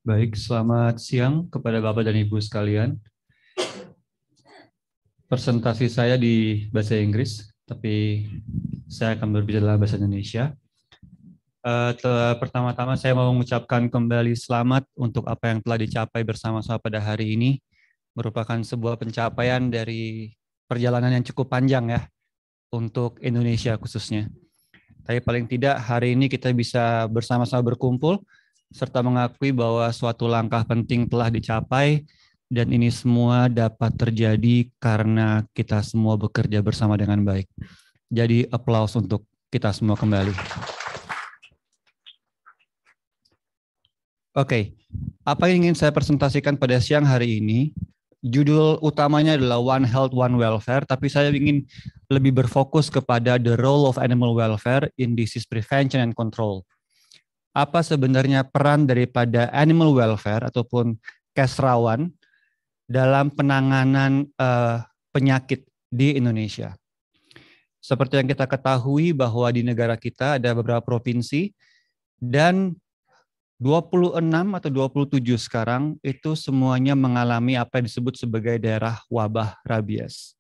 Baik, selamat siang kepada Bapak dan Ibu sekalian. Presentasi saya di bahasa Inggris, tapi saya akan berbicara dalam bahasa Indonesia. Pertama-tama saya mau mengucapkan kembali selamat untuk apa yang telah dicapai bersama-sama pada hari ini. Merupakan sebuah pencapaian dari perjalanan yang cukup panjang ya, untuk Indonesia khususnya. Tapi paling tidak hari ini kita bisa bersama-sama berkumpul, serta mengakui bahwa suatu langkah penting telah dicapai, dan ini semua dapat terjadi karena kita semua bekerja bersama dengan baik. Jadi aplaus untuk kita semua kembali. Oke, apa yang ingin saya presentasikan pada siang hari ini, judul utamanya adalah One Health, One Welfare, tapi saya ingin lebih berfokus kepada the role of animal welfare in disease prevention and control. Apa sebenarnya peran daripada animal welfare ataupun kesrawan dalam penanganan penyakit di Indonesia. Seperti yang kita ketahui bahwa di negara kita ada beberapa provinsi dan 26 atau 27 sekarang itu semuanya mengalami apa yang disebut sebagai daerah wabah rabies.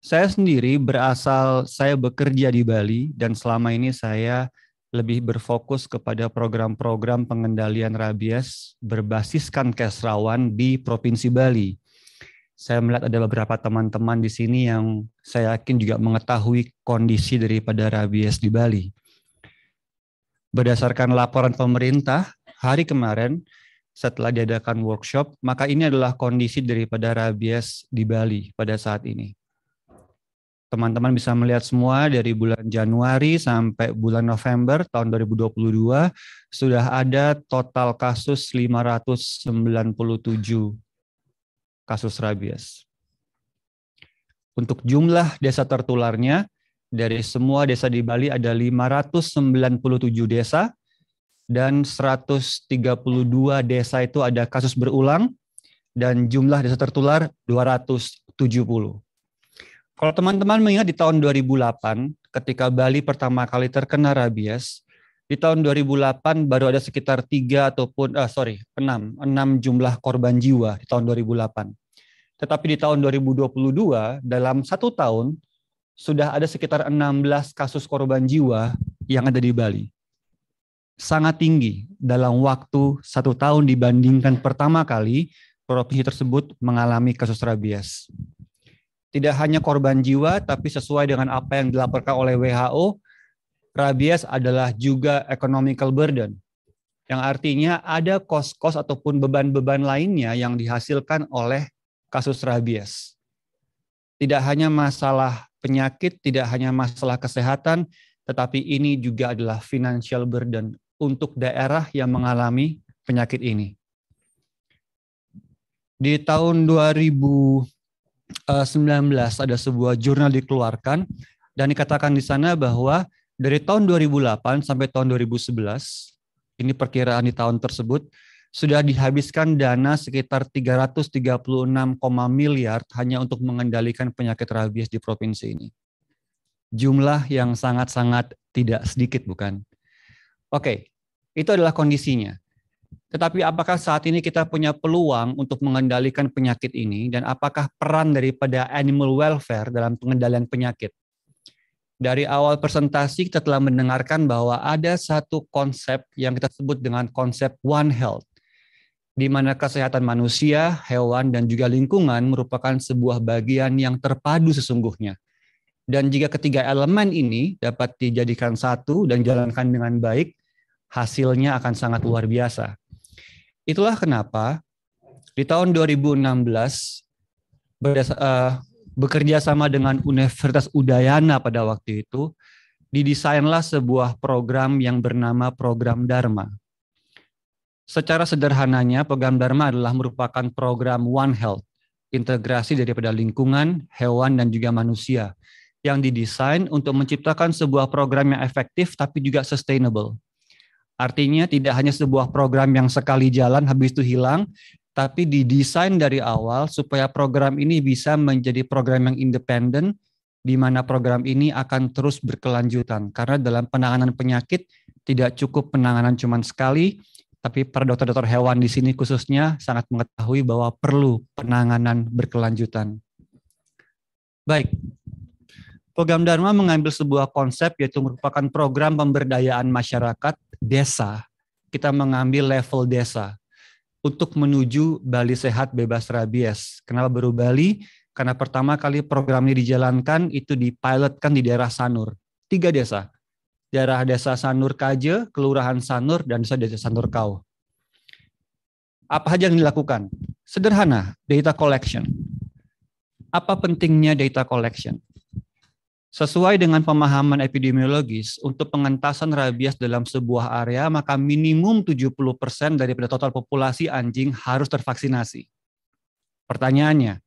Saya sendiri saya bekerja di Bali dan selama ini saya lebih berfokus kepada program-program pengendalian rabies berbasiskan kesrawan di Provinsi Bali. Saya melihat ada beberapa teman-teman di sini yang saya yakin juga mengetahui kondisi daripada rabies di Bali. Berdasarkan laporan pemerintah, hari kemarin setelah diadakan workshop, maka ini adalah kondisi daripada rabies di Bali pada saat ini. Teman-teman bisa melihat semua dari bulan Januari sampai bulan November tahun 2022 sudah ada total kasus 597 kasus rabies. Untuk jumlah desa tertularnya, dari semua desa di Bali ada 597 desa dan 132 desa itu ada kasus berulang dan jumlah desa tertular 270. Kalau teman-teman mengingat di tahun 2008 ketika Bali pertama kali terkena rabies, di tahun 2008 baru ada sekitar 6 jumlah korban jiwa di tahun 2008. Tetapi di tahun 2022 dalam 1 tahun sudah ada sekitar 16 kasus korban jiwa yang ada di Bali. Sangat tinggi dalam waktu 1 tahun dibandingkan pertama kali provinsi tersebut mengalami kasus rabies. Tidak hanya korban jiwa, tapi sesuai dengan apa yang dilaporkan oleh WHO, rabies adalah juga economical burden, yang artinya ada kos-kos ataupun beban-beban lainnya yang dihasilkan oleh kasus rabies. Tidak hanya masalah penyakit, tidak hanya masalah kesehatan, tetapi ini juga adalah financial burden untuk daerah yang mengalami penyakit ini. Di tahun 2019 ada sebuah jurnal dikeluarkan dan dikatakan di sana bahwa dari tahun 2008 sampai tahun 2011, ini perkiraan di tahun tersebut, sudah dihabiskan dana sekitar 336, miliar hanya untuk mengendalikan penyakit rabies di provinsi ini. Jumlah yang sangat-sangat tidak sedikit, bukan? Oke, itu adalah kondisinya. Tetapi apakah saat ini kita punya peluang untuk mengendalikan penyakit ini dan apakah peran daripada animal welfare dalam pengendalian penyakit? Dari awal presentasi kita telah mendengarkan bahwa ada satu konsep yang kita sebut dengan konsep One Health, di mana kesehatan manusia, hewan, dan juga lingkungan merupakan sebuah bagian yang terpadu sesungguhnya. Dan jika ketiga elemen ini dapat dijadikan satu dan dijalankan dengan baik, hasilnya akan sangat luar biasa. Itulah kenapa di tahun 2016 bekerja sama dengan Universitas Udayana pada waktu itu, didesainlah sebuah program yang bernama Program Dharma. Secara sederhananya, Program Dharma adalah merupakan program One Health, integrasi daripada lingkungan, hewan, dan juga manusia, yang didesain untuk menciptakan sebuah program yang efektif tapi juga sustainable. Artinya tidak hanya sebuah program yang sekali jalan habis itu hilang, tapi didesain dari awal supaya program ini bisa menjadi program yang independen, di mana program ini akan terus berkelanjutan. Karena dalam penanganan penyakit tidak cukup penanganan cuma sekali, Tapi para dokter-dokter hewan di sini khususnya sangat mengetahui bahwa perlu penanganan berkelanjutan. Baik, program Dharma mengambil sebuah konsep yaitu merupakan program pemberdayaan masyarakat desa. Kita mengambil level desa untuk menuju Bali Sehat Bebas Rabies. Kenapa baru Bali? Karena pertama kali program ini dijalankan itu dipilotkan di daerah Sanur. 3 desa. Daerah Desa Sanur Kaje, Kelurahan Sanur, dan Desa Sanur Kau. Apa saja yang dilakukan? Sederhana, data collection. Apa pentingnya data collection? Sesuai dengan pemahaman epidemiologis, untuk pengentasan rabies dalam sebuah area, maka minimum 70% daripada total populasi anjing harus tervaksinasi. Pertanyaannya,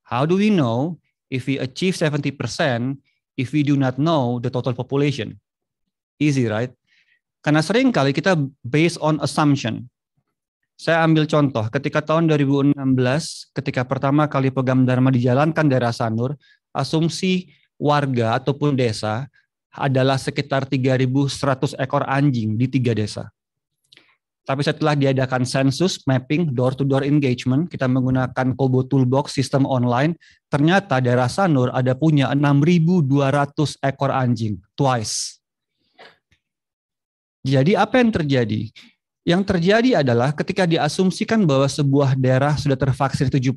how do we know if we achieve 70% if we do not know the total population? Easy, right? Karena sering kali kita based on assumption. Saya ambil contoh, ketika tahun 2016, ketika pertama kali program Dharma dijalankan daerah Sanur, asumsi warga ataupun desa adalah sekitar 3.100 ekor anjing di 3 desa. Tapi setelah diadakan sensus, mapping, door-to-door engagement, kita menggunakan Kobo Toolbox, sistem online, ternyata daerah Sanur ada punya 6.200 ekor anjing, twice. Jadi apa yang terjadi? Yang terjadi adalah ketika diasumsikan bahwa sebuah daerah sudah tervaksin 70%,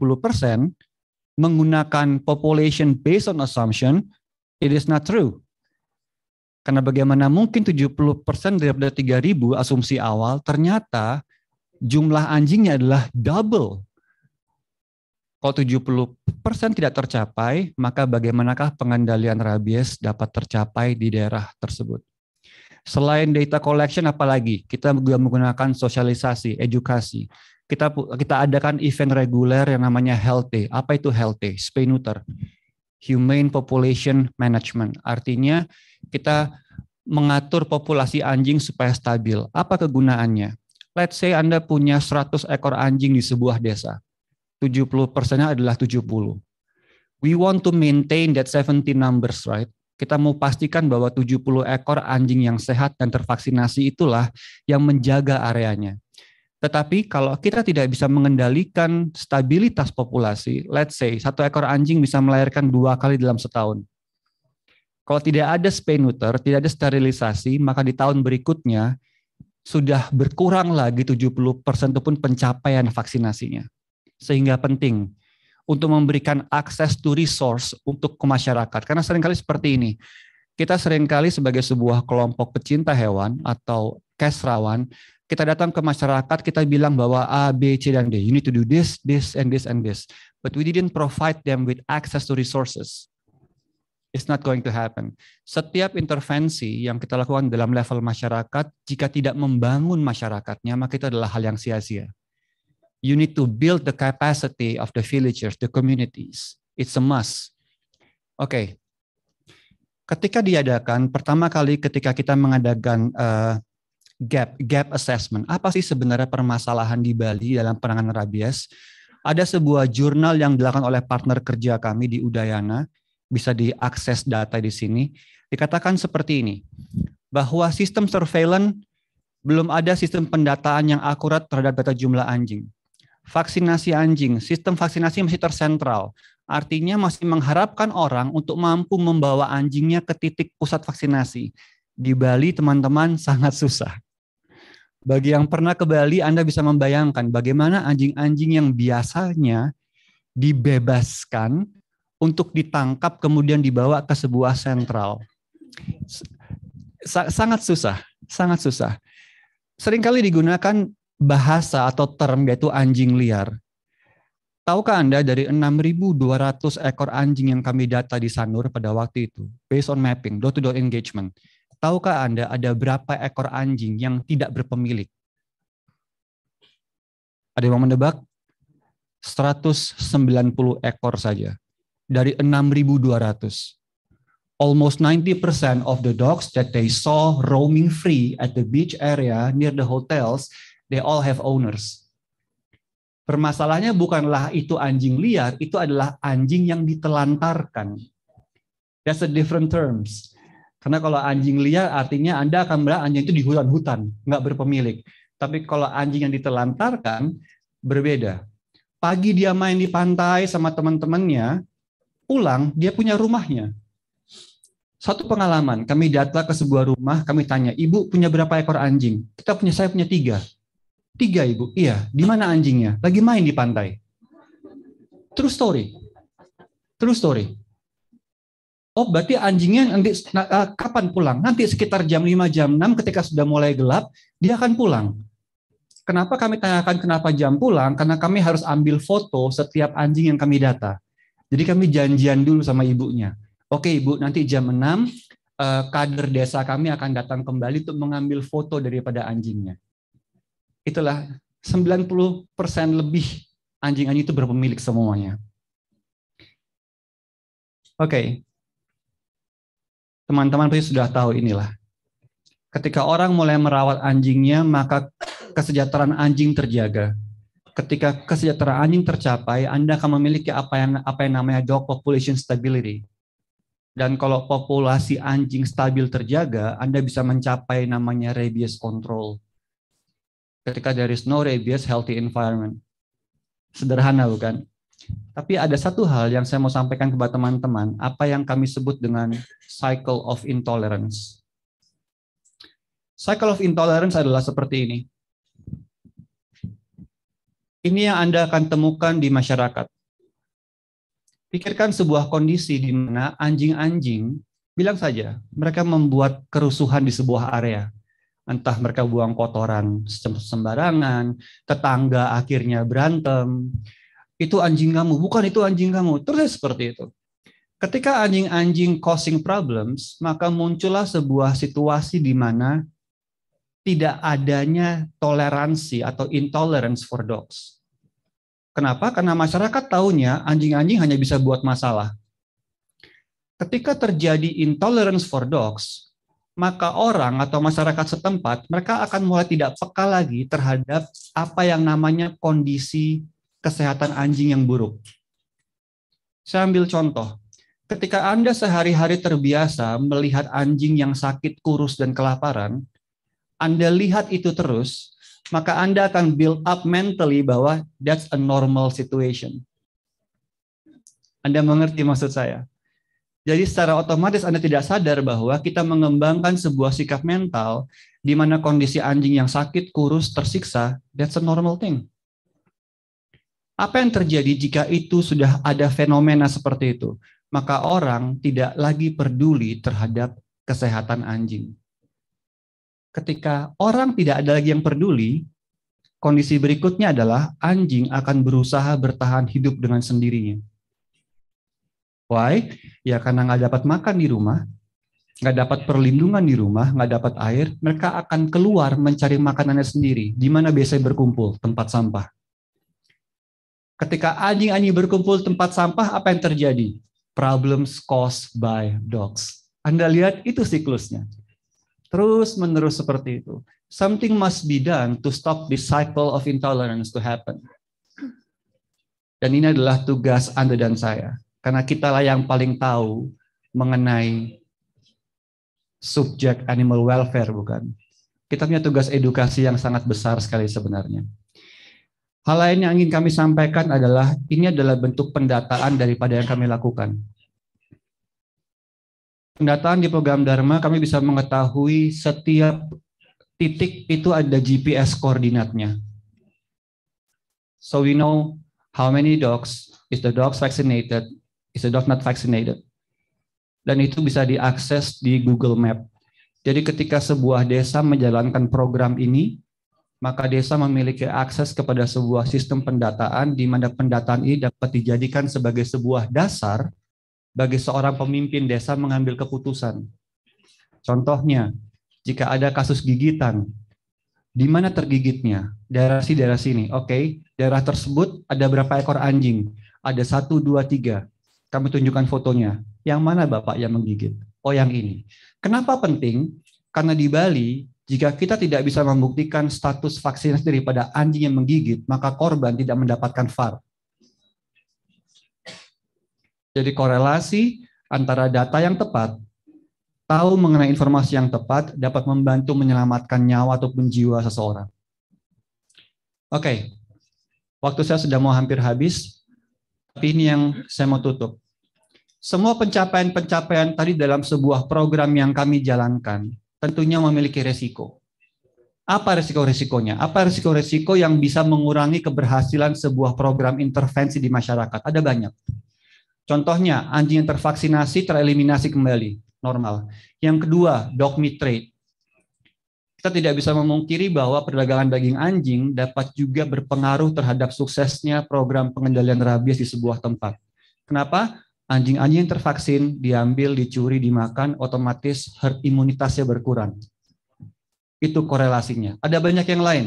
menggunakan population based on assumption, it is not true. Karena bagaimana mungkin 70% daripada 3.000 asumsi awal, ternyata jumlah anjingnya adalah double. Kalau 70% tidak tercapai, maka bagaimanakah pengendalian rabies dapat tercapai di daerah tersebut? Selain data collection, apalagi kita juga menggunakan sosialisasi, edukasi. Kita adakan event reguler yang namanya HEALTH. Apa itu HEALTH? Spay neuter, Humane Population Management. Artinya kita mengatur populasi anjing supaya stabil. Apa kegunaannya? Let's say Anda punya 100 ekor anjing di sebuah desa. 70%-nya adalah 70. We want to maintain that 70 numbers, right? Kita mau pastikan bahwa 70 ekor anjing yang sehat dan tervaksinasi itulah yang menjaga areanya. Tetapi kalau kita tidak bisa mengendalikan stabilitas populasi, let's say 1 ekor anjing bisa melahirkan 2 kali dalam setahun. Kalau tidak ada spay neuter, tidak ada sterilisasi, maka di tahun berikutnya sudah berkurang lagi 70% ataupun pencapaian vaksinasinya. Sehingga penting untuk memberikan akses to resource untuk ke masyarakat. Karena seringkali seperti ini, kita seringkali sebagai sebuah kelompok pecinta hewan atau kesrawan, kita datang ke masyarakat, kita bilang bahwa A, B, C, dan D. You need to do this, this, and this, and this. But we didn't provide them with access to resources. It's not going to happen. Setiap intervensi yang kita lakukan dalam level masyarakat, jika tidak membangun masyarakatnya, maka itu adalah hal yang sia-sia. You need to build the capacity of the villagers, the communities. It's a must. Oke. Ketika diadakan, pertama kali ketika kita mengadakan gap assessment, apa sih sebenarnya permasalahan di Bali dalam penanganan rabies? Ada sebuah jurnal yang dilakukan oleh partner kerja kami di Udayana, bisa diakses data di sini. Dikatakan seperti ini, bahwa sistem surveillance belum ada sistem pendataan yang akurat terhadap data jumlah anjing. Vaksinasi anjing, sistem vaksinasi masih tersentral. Artinya masih mengharapkan orang untuk mampu membawa anjingnya ke titik pusat vaksinasi. Di Bali, teman-teman, sangat susah. Bagi yang pernah ke Bali, Anda bisa membayangkan bagaimana anjing-anjing yang biasanya dibebaskan untuk ditangkap kemudian dibawa ke sebuah sentral. Sangat susah, sangat susah. Seringkali digunakan bahasa atau term yaitu anjing liar. Tahukah Anda dari 6.200 ekor anjing yang kami data di Sanur pada waktu itu, based on mapping, door-to-door engagement, tahukah Anda ada berapa ekor anjing yang tidak berpemilik? Ada yang mau menebak? 190 ekor saja dari 6.200. Almost 90% of the dogs that they saw roaming free at the beach area near the hotels, they all have owners. Permasalahannya bukanlah itu anjing liar, itu adalah anjing yang ditelantarkan. That's a different terms. Karena kalau anjing liar artinya Anda akan melihat anjing itu di hutan-hutan, nggak berpemilik. Tapi kalau anjing yang ditelantarkan, berbeda. Pagi dia main di pantai sama teman-temannya, pulang dia punya rumahnya. Satu pengalaman, kami datang ke sebuah rumah, kami tanya, ibu punya berapa ekor anjing? Saya punya 3. 3 ibu, iya. Di mana anjingnya? Lagi main di pantai. True story. True story. Oh berarti anjingnya nanti kapan pulang? Nanti sekitar jam 5, jam 6 ketika sudah mulai gelap, dia akan pulang. Kenapa kami tanyakan kenapa jam pulang? Karena kami harus ambil foto setiap anjing yang kami data. Jadi kami janjian dulu sama ibunya. Oke ibu, nanti jam 6 kader desa kami akan datang kembali untuk mengambil foto daripada anjingnya. Itulah 90% lebih anjing-anjing itu berpemilik semuanya. Oke. Teman-teman pasti sudah tahu inilah. Ketika orang mulai merawat anjingnya, maka kesejahteraan anjing terjaga. Ketika kesejahteraan anjing tercapai, Anda akan memiliki apa yang namanya dog population stability. Dan kalau populasi anjing stabil terjaga, Anda bisa mencapai namanya rabies control. Ketika there is no rabies, healthy environment. Sederhana bukan? Tapi ada satu hal yang saya mau sampaikan kepada teman-teman, apa yang kami sebut dengan cycle of intolerance. Cycle of intolerance adalah seperti ini. Ini yang Anda akan temukan di masyarakat. Pikirkan sebuah kondisi di mana anjing-anjing, bilang saja, mereka membuat kerusuhan di sebuah area. Entah mereka buang kotoran sembarangan, tetangga akhirnya berantem, itu anjing kamu, bukan itu anjing kamu, terus seperti itu. Ketika anjing-anjing causing problems, maka muncullah sebuah situasi di mana tidak adanya toleransi atau intolerance for dogs. Kenapa? Karena masyarakat tahunya anjing-anjing hanya bisa buat masalah. Ketika terjadi intolerance for dogs, maka orang atau masyarakat setempat, mereka akan mulai tidak peka lagi terhadap apa yang namanya kondisi kesehatan anjing yang buruk. Saya ambil contoh. Ketika Anda sehari-hari terbiasa melihat anjing yang sakit, kurus, dan kelaparan, Anda lihat itu terus, maka Anda akan build up mentally bahwa that's a normal situation. Anda mengerti maksud saya? Jadi secara otomatis Anda tidak sadar bahwa kita mengembangkan sebuah sikap mental di mana kondisi anjing yang sakit, kurus, tersiksa, that's a normal thing. Apa yang terjadi jika itu sudah ada fenomena seperti itu? Maka orang tidak lagi peduli terhadap kesehatan anjing. Ketika orang tidak ada lagi yang peduli, kondisi berikutnya adalah anjing akan berusaha bertahan hidup dengan sendirinya. Why? Ya karena nggak dapat makan di rumah, nggak dapat perlindungan di rumah, nggak dapat air, mereka akan keluar mencari makanannya sendiri. Di mana biasanya berkumpul? Tempat sampah. Ketika anjing-anjing berkumpul tempat sampah, apa yang terjadi? Problems caused by dogs. Anda lihat itu siklusnya. Terus menerus seperti itu. Something must be done to stop this cycle of intolerance to happen. Dan ini adalah tugas Anda dan saya. Karena kitalah yang paling tahu mengenai subjek animal welfare, bukan? Kita punya tugas edukasi yang sangat besar sekali sebenarnya. Hal lain yang ingin kami sampaikan adalah, ini adalah bentuk pendataan daripada yang kami lakukan. Pendataan di program Dharma, kami bisa mengetahui setiap titik itu ada GPS koordinatnya. So we know how many dogs, is the dogs vaccinated, is the dog not vaccinated. Dan itu bisa diakses di Google Map. Jadi ketika sebuah desa menjalankan program ini, maka desa memiliki akses kepada sebuah sistem pendataan di mana pendataan ini dapat dijadikan sebagai sebuah dasar bagi seorang pemimpin desa mengambil keputusan. Contohnya, jika ada kasus gigitan, di mana tergigitnya? Daerah sini. Oke, daerah tersebut ada berapa ekor anjing? Ada 1, 2, 3. Kami tunjukkan fotonya. Yang mana Bapak yang menggigit? Oh, yang ini. Kenapa penting? Karena di Bali, jika kita tidak bisa membuktikan status vaksinasi daripada anjing yang menggigit, maka korban tidak mendapatkan VAR. Jadi korelasi antara data yang tepat, tahu mengenai informasi yang tepat, dapat membantu menyelamatkan nyawa ataupun jiwa seseorang. Oke, waktu saya sudah mau hampir habis, tapi ini yang saya mau tutup. Semua pencapaian-pencapaian tadi dalam sebuah program yang kami jalankan tentunya memiliki resiko. Apa resiko-resikonya? Apa resiko-resiko yang bisa mengurangi keberhasilan sebuah program intervensi di masyarakat? Ada banyak. Contohnya, anjing yang tervaksinasi tereliminasi kembali, normal. Yang kedua, dog meat trade. Kita tidak bisa memungkiri bahwa perdagangan daging anjing dapat juga berpengaruh terhadap suksesnya program pengendalian rabies di sebuah tempat. Kenapa? Anjing-anjing yang tervaksin diambil, dicuri, dimakan, otomatis herd imunitasnya berkurang. Itu korelasinya. Ada banyak yang lain.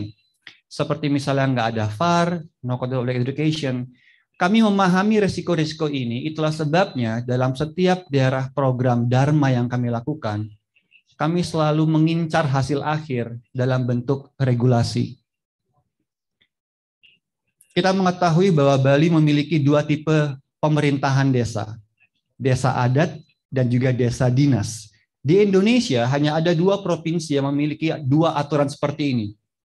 Seperti misalnya nggak ada VAR, no control education. Kami memahami risiko-risiko ini, itulah sebabnya dalam setiap daerah program Dharma yang kami lakukan, kami selalu mengincar hasil akhir dalam bentuk regulasi. Kita mengetahui bahwa Bali memiliki dua tipe pemerintahan desa. Desa adat dan juga desa dinas. Di Indonesia hanya ada dua provinsi yang memiliki dua aturan seperti ini.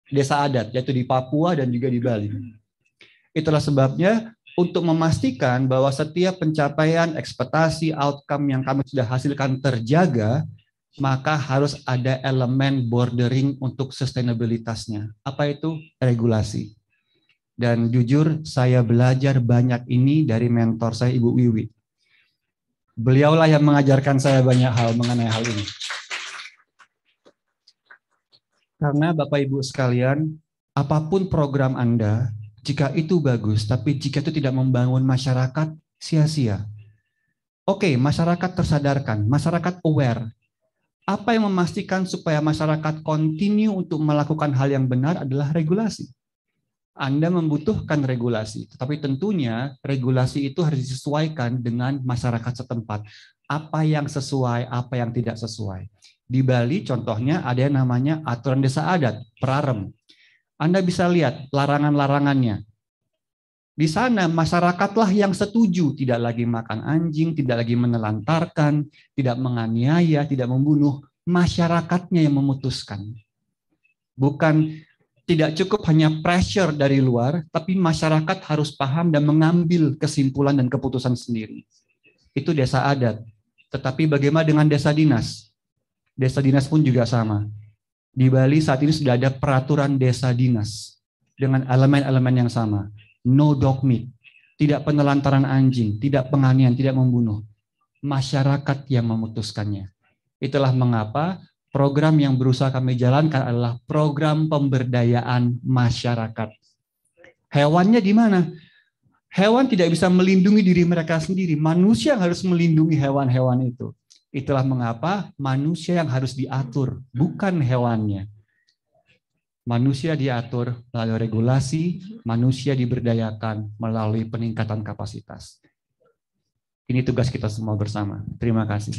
Desa adat, yaitu di Papua dan juga di Bali. Itulah sebabnya untuk memastikan bahwa setiap pencapaian, ekspektasi, outcome yang kami sudah hasilkan terjaga, maka harus ada elemen bordering untuk sustainabilitasnya. Apa itu? Regulasi. Dan jujur saya belajar banyak ini dari mentor saya Ibu Wiwi. Beliaulah yang mengajarkan saya banyak hal mengenai hal ini. Karena Bapak Ibu sekalian, apapun program Anda, jika itu bagus, tapi jika itu tidak membangun masyarakat, sia-sia. Oke, masyarakat tersadarkan, masyarakat aware. Apa yang memastikan supaya masyarakat continue untuk melakukan hal yang benar adalah regulasi. Anda membutuhkan regulasi, tetapi tentunya regulasi itu harus disesuaikan dengan masyarakat setempat. Apa yang sesuai, apa yang tidak sesuai. Di Bali contohnya ada yang namanya aturan desa adat, Perarem. Anda bisa lihat larangan-larangannya. Di sana masyarakatlah yang setuju, tidak lagi makan anjing, tidak lagi menelantarkan, tidak menganiaya, tidak membunuh. Masyarakatnya yang memutuskan. Bukan tidak cukup hanya pressure dari luar, tapi masyarakat harus paham dan mengambil kesimpulan dan keputusan sendiri. Itu desa adat. Tetapi bagaimana dengan desa dinas? Desa dinas pun juga sama. Di Bali saat ini sudah ada peraturan desa dinas dengan elemen-elemen yang sama. No dog meat, tidak penelantaran anjing, tidak penganiayaan, tidak membunuh. Masyarakat yang memutuskannya. Itulah mengapa program yang berusaha kami jalankan adalah program pemberdayaan masyarakat. Hewannya di mana? Hewan tidak bisa melindungi diri mereka sendiri. Manusia yang harus melindungi hewan-hewan itu. Itulah mengapa manusia yang harus diatur, bukan hewannya. Manusia diatur melalui regulasi, manusia diberdayakan melalui peningkatan kapasitas. Ini tugas kita semua bersama. Terima kasih.